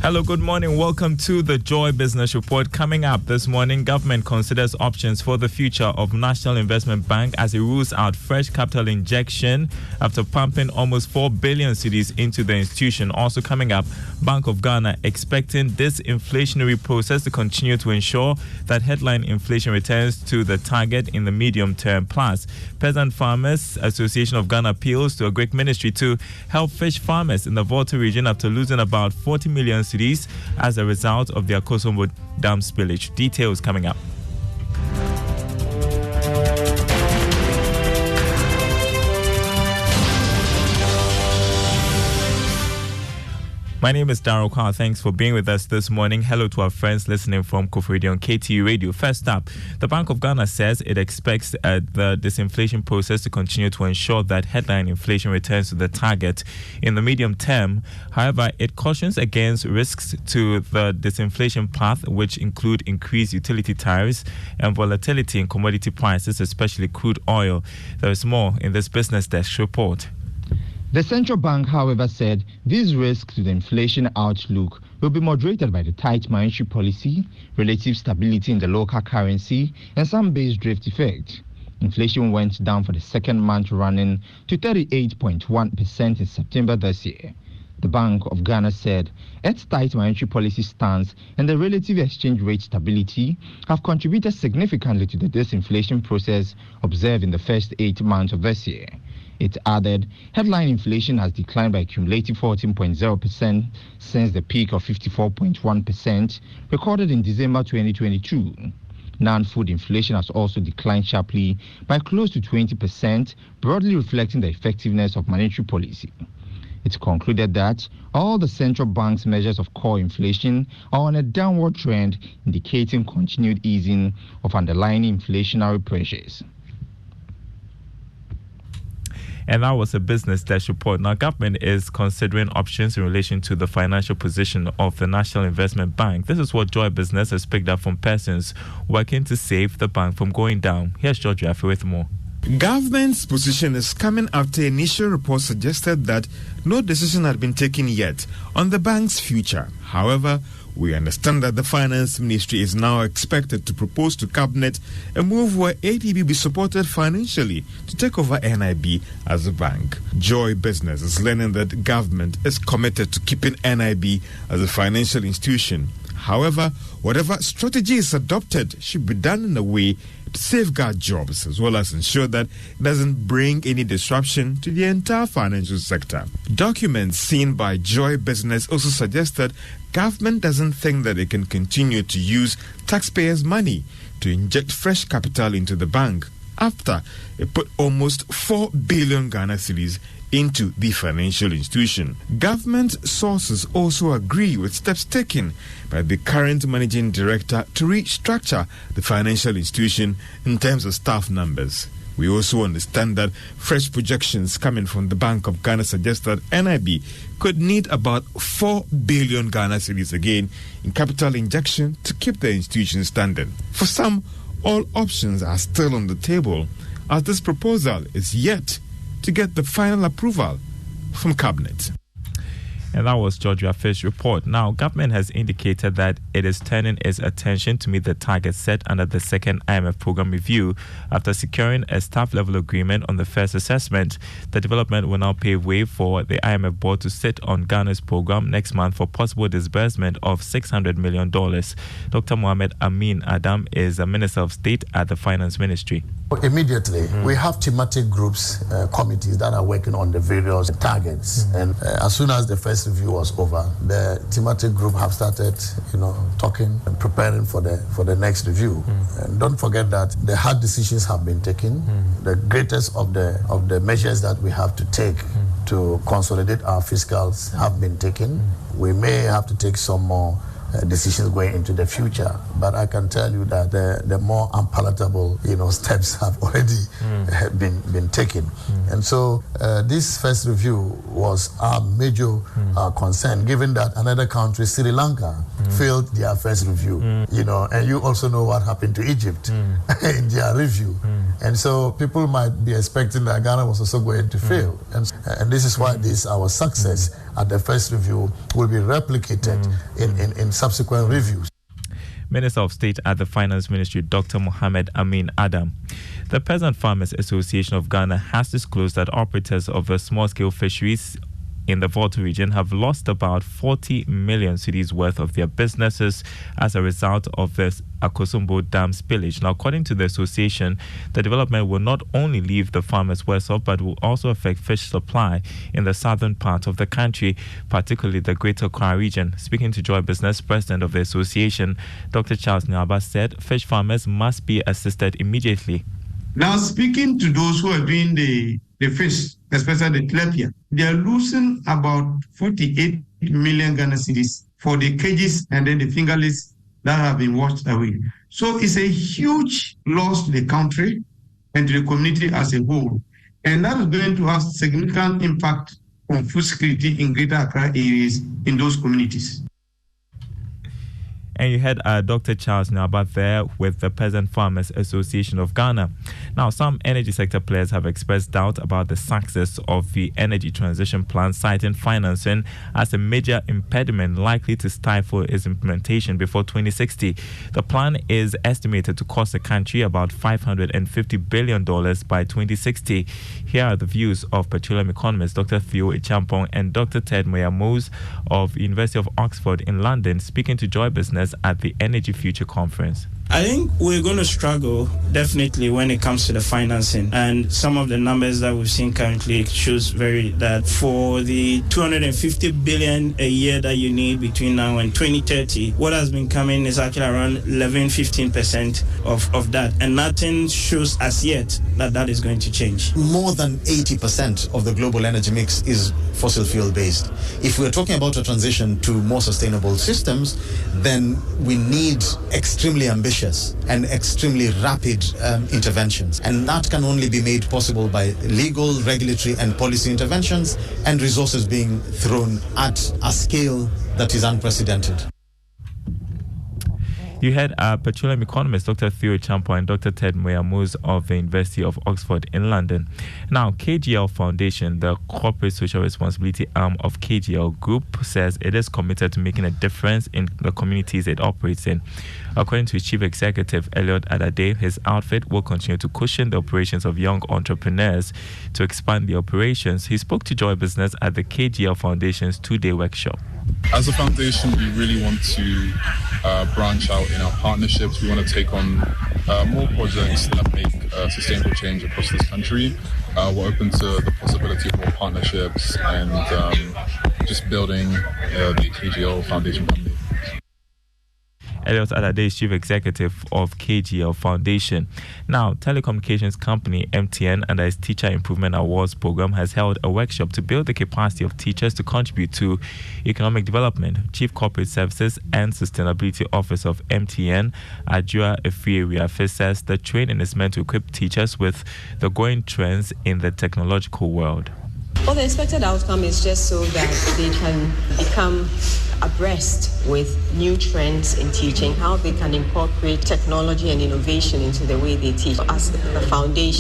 Hello, good morning. Welcome to the Joy Business Report. Coming up this morning, government considers options for the future of National Investment Bank as it rules out fresh capital injection after pumping almost 4 billion cedis into the institution. Also coming up, Bank of Ghana expecting this inflationary process to continue to ensure that headline inflation returns to the target in the medium term. Plus, Peasant Farmers Association of Ghana appeals to a Greek ministry to help fish farmers in the Volta region after losing about 40 million cedis as a result of their Kosovo dam spillage. Details coming up. My name is Darryl Carr. Thanks for being with us this morning. Hello to our friends listening from Koforidua on KTU Radio. First up, the Bank of Ghana says it expects the disinflation process to continue to ensure that headline inflation returns to the target in the medium term. However, it cautions against risks to the disinflation path, which include increased utility tariffs and volatility in commodity prices, especially crude oil. There is more in this Business Desk report. The central bank, however, said these risks to the inflation outlook will be moderated by the tight monetary policy, relative stability in the local currency, and some base drift effect. Inflation went down for the second month running to 38.1% in September this year. The Bank of Ghana said its tight monetary policy stance and the relative exchange rate stability have contributed significantly to the disinflation process observed in the first 8 months of this year. It added, headline inflation has declined by a cumulative 14.0% since the peak of 54.1% recorded in December 2022. Non-food inflation has also declined sharply by close to 20%, broadly reflecting the effectiveness of monetary policy. It concluded that all the central bank's measures of core inflation are on a downward trend, indicating continued easing of underlying inflationary pressures. And that was a Business Desk report. Now, government is considering options in relation to the financial position of the National Investment Bank. This is what Joy Business has picked up from persons working to save the bank from going down. Here's George Yaffe with more. Government's position is coming after initial reports suggested that no decision had been taken yet on the bank's future. However, we understand that the Finance Ministry is now expected to propose to Cabinet a move where ADB be supported financially to take over NIB as a bank. Joy Business is learning that government is committed to keeping NIB as a financial institution. However, whatever strategy is adopted should be done in a way to safeguard jobs as well as ensure that it doesn't bring any disruption to the entire financial sector. Documents seen by Joy Business also suggest that government doesn't think that it can continue to use taxpayers' money to inject fresh capital into the bank after it put almost 4 billion Ghana cedis into the financial institution. Government sources also agree with steps taken by the current managing director to restructure the financial institution in terms of staff numbers. We also understand that fresh projections coming from the Bank of Ghana suggest that NIB could need about 4 billion Ghana cedis again in capital injection to keep the institution standing. For some, all options are still on the table, as this proposal is yet to get the final approval from Cabinet. And that was George Yaffe's report. Now, government has indicated that it is turning its attention to meet the target set under the second IMF program review after securing a staff-level agreement on the first assessment. The development will now pave way for the IMF board to sit on Ghana's program next month for possible disbursement of $600 million. Dr. Mohamed Amin Adam is a Minister of State at the Finance Ministry. Immediately, we have thematic groups, committees that are working on the various targets. And as soon as the first review was over, the thematic group have started, talking and preparing for the next review. And don't forget that the hard decisions have been taken. The greatest of the measures that we have to take to consolidate our fiscals have been taken. We may have to take some more decisions going into the future, but I can tell you that the more unpalatable, steps have already been taken. And so this first review was our major concern, given that another country, Sri Lanka, failed their first review. And you also know what happened to Egypt in their review. And so people might be expecting that Ghana was also going to fail. And this is why our success at the first review will be replicated in subsequent reviews. Minister of State at the Finance Ministry, Dr. Mohamed Amin Adam. The Peasant Farmers Association of Ghana has disclosed that operators of the small-scale fisheries in the Volta region have lost about 40 million cedis worth of their businesses as a result of this Akosombo Dam spillage. Now, according to the association, the development will not only leave the farmers worse off, but will also affect fish supply in the southern part of the country, particularly the Greater Accra region. Speaking to Joy Business, president of the association, Dr. Charles Nyaba, said fish farmers must be assisted immediately. Now, speaking to those who are doing the fish, especially the tilapia, they are losing about 48 million Ghana cedis for the cages and then the fingerless that have been washed away. So it's a huge loss to the country and to the community as a whole. And that is going to have significant impact on food security in Greater Accra areas in those communities. And you had Dr. Charles Nyaba there with the Peasant Farmers Association of Ghana. Now, some energy sector players have expressed doubt about the success of the energy transition plan, citing financing as a major impediment likely to stifle its implementation before 2060. The plan is estimated to cost the country about $550 billion by 2060. Here are the views of petroleum economist Dr. Theo Ichampong and Dr. Ted Moyamose of the University of Oxford in London, speaking to Joy Business at the Energy Future Conference. I think we're going to struggle definitely when it comes to the financing, and some of the numbers that we've seen currently shows that for the 250 billion a year that you need between now and 2030, what has been coming is actually around 11-15% of that, and nothing shows as yet that is going to change. More than 80% of the global energy mix is fossil fuel based. If we're talking about a transition to more sustainable systems, then we need extremely ambitious and extremely rapid interventions. And that can only be made possible by legal, regulatory and policy interventions and resources being thrown at a scale that is unprecedented. You had petroleum economist Dr. Theo Ichampong and Dr. Ted Moyamose of the University of Oxford in London. Now, KGL Foundation, the corporate social responsibility arm of KGL Group, says it is committed to making a difference in the communities it operates in. According to its chief executive, Elliot Adade, his outfit will continue to cushion the operations of young entrepreneurs to expand the operations. He spoke to Joy Business at the KGL Foundation's 2-day workshop. As a foundation, we really want to branch out in our partnerships. We want to take on more projects that make sustainable change across this country. We're open to the possibility of more partnerships and just building the KGL Foundation family. Elliot Adade is chief executive of KGL Foundation. Now, telecommunications company MTN under its Teacher Improvement Awards program has held a workshop to build the capacity of teachers to contribute to economic development. Chief Corporate Services and Sustainability Officer of MTN, Adjua Efiewiafe, says the training is meant to equip teachers with the growing trends in the technological world. Well, the expected outcome is just so that they can become abreast with new trends in teaching, how they can incorporate technology and innovation into the way they teach. As a foundation,